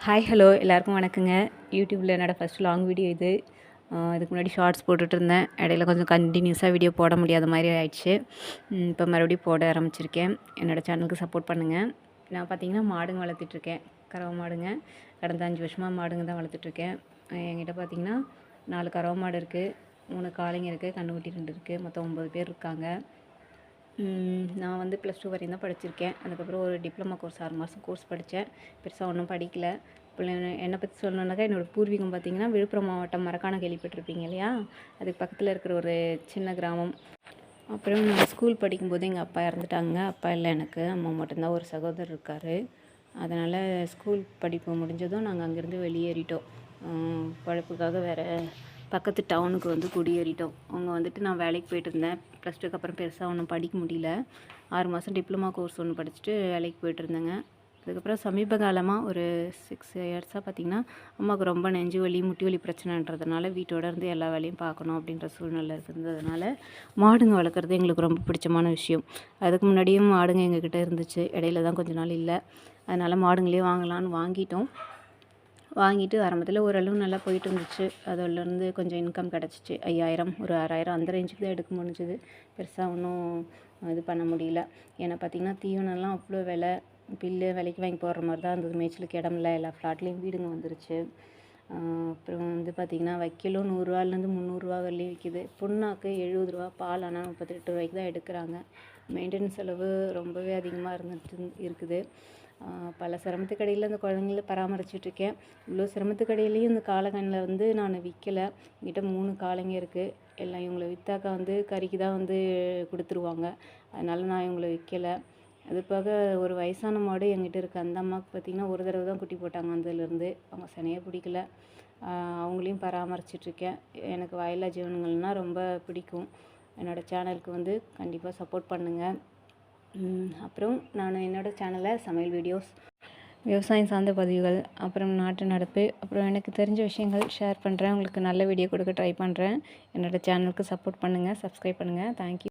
Hi hello எல்லாருக்கும் வணக்கங்க. யூடியூப்பில் என்னோடய ஃபஸ்ட் லாங் வீடியோ இது. இதுக்கு முன்னாடி ஷார்ட்ஸ் போட்டுட்ருந்தேன். இடையில கொஞ்சம் கண்டினியூஸாக வீடியோ போட முடியாத மாதிரி ஆயிடுச்சு. இப்போ மறுபடியும் போட ஆரம்பிச்சிருக்கேன். என்னோடய சேனலுக்கு சப்போர்ட் பண்ணுங்கள். நான் பார்த்திங்கன்னா மாடுங்க வளர்த்துட்ருக்கேன். கறவை மாடுங்க. கடந்த 5 வருஷமாக மாடுங்க தான் வளர்த்துட்ருக்கேன். என்கிட்ட பார்த்திங்கன்னா 4 கறவை மாடு இருக்குது, 3 காளைங்க இருக்குது, கன்றுக்குட்டி 2 இருக்குது. மொத்தம் 9 பேர் இருக்காங்க. நான் வந்து +2 வரையும் தான் படிச்சிருக்கேன். அதுக்கப்புறம் ஒரு டிப்ளமா கோர்ஸ் 6 மாதம் கோர்ஸ் படித்தேன். பெருசாக ஒன்றும் படிக்கல. இப்போ என்னை பற்றி சொல்லணுன்னாக்கா, என்னோடய பூர்வீகம் பார்த்திங்கன்னா விழுப்புரம் மாவட்டம் மரக்காணம் கேள்விப்பட்டிருப்பீங்க இல்லையா? அதுக்கு பக்கத்தில் இருக்கிற ஒரு சின்ன கிராமம். அப்புறம் நான் ஸ்கூல் படிக்கும்போது எங்கள் அப்பா இறந்துட்டாங்க. அப்பா இல்லை எனக்கு, அம்மா மட்டும்தான். ஒரு சகோதரர் இருக்கார். அதனால் ஸ்கூல் படிப்பு முடிஞ்சதும் நாங்கள் அங்கேருந்து வெளியேறிட்டோம். பழப்புக்காக வேறு பக்கத்து டவுனுக்கு வந்து குடியேறிட்டோம். அவங்க வந்துட்டு நான் வேலைக்கு போய்ட்டு இருந்தேன். +2க்கு அப்புறம் பெருசாக ஒன்றும் படிக்க முடியல. 6 மாதம் டிப்ளமா கோர்ஸ் ஒன்று படிச்சுட்டு வேலைக்கு போய்ட்டுருந்தேங்க. அதுக்கப்புறம் சமீப காலமாக ஒரு 6 இயர்ஸாக பார்த்திங்கன்னா அம்மாவுக்கு ரொம்ப நெஞ்சு வலி, முட்டி வலி பிரச்சனைன்றதுனால வீட்டோட இருந்து எல்லா வேலையும் பார்க்கணும் அப்படின்ற சூழ்நிலை இருந்ததுனால மாடுங்க வளர்க்குறது எங்களுக்கு ரொம்ப பிடிச்சமான விஷயம். அதுக்கு முன்னாடியும் மாடுங்க எங்ககிட்ட இருந்துச்சு. இடையில தான் கொஞ்ச நாள் இல்லை. அதனால் மாடுங்களே வாங்கலான்னு வாங்கிட்டு ஆரம்பத்தில் ஓரளவு நல்லா போயிட்டு இருந்துச்சு. அதிலேருந்து கொஞ்சம் இன்கம் கிடச்சிச்சு. 5000 ஒரு 6000 அந்த ரேஞ்சுக்கு தான் எடுக்க முடிஞ்சுது. பெருசாக ஒன்றும் இது பண்ண முடியல. ஏன்னா பார்த்திங்கன்னா தீவனம்லாம் அவ்வளோ விலை. பில்லு விலைக்கு வாங்கி போடுற மாதிரி தான் இருந்தது. மேய்ச்சலுக்கு இடம் இல்லை. எல்லா ஃப்ளாட்லேயும் வீடுங்க வந்துருச்சு. அப்புறம் வந்து பார்த்திங்கன்னா வைக்கலும் 100 ரூபாலேருந்து 300 ரூபா வரலையும் விற்கிது. புண்ணாக்கு 70 ரூபா, பால் ஆனால் 38 ரூபாய்க்கு தான் எடுக்கிறாங்க. மெயின்டெனன்ஸ் செலவு ரொம்பவே அதிகமாக இருக்குது. பல சிரமத்துக்கு இடையில் அந்த குழந்தைங்கள பராமரிச்சிட்ருக்கேன். இவ்வளோ சிரமத்துக்கு இடையிலையும் இந்த காளைகன்றில் வந்து நான் விற்கலை. என்கிட்ட 3 காளைங்க இருக்குது. எல்லாம் இவங்கள விற்றாக்கா வந்து கறிக்கு தான் வந்து கொடுத்துருவாங்க. அதனால் நான் இவங்கள விற்கலை. அது போக ஒரு வயசான மாடு என்கிட்ட இருக்குது. அந்த அம்மாவுக்கு பார்த்திங்கன்னா ஒரு தடவை தான் குட்டி போட்டாங்க. அதுலேருந்து அவங்க சனையாக பிடிக்கல. அவங்களையும் பராமரிச்சிட்ருக்கேன். எனக்கு வாயில்லா ஜீவனங்கள்னால் ரொம்ப பிடிக்கும். என்னோடய சேனலுக்கு வந்து கண்டிப்பாக சப்போர்ட் பண்ணுங்கள். அப்புறம் நான் என்னோடய சேனலில் சமையல் வீடியோஸ், விவசாயம் சார்ந்த பதிவுகள், அப்புறம் நாட்டு நடப்பு, அப்புறம் எனக்கு தெரிஞ்ச விஷயங்கள் ஷேர் பண்ணுறேன். உங்களுக்கு நல்ல வீடியோ கொடுக்க ட்ரை பண்ணுறேன். என்னோடய சேனலுக்கு சப்போர்ட் பண்ணுங்கள், சப்ஸ்கிரைப் பண்ணுங்கள். தேங்க்யூ.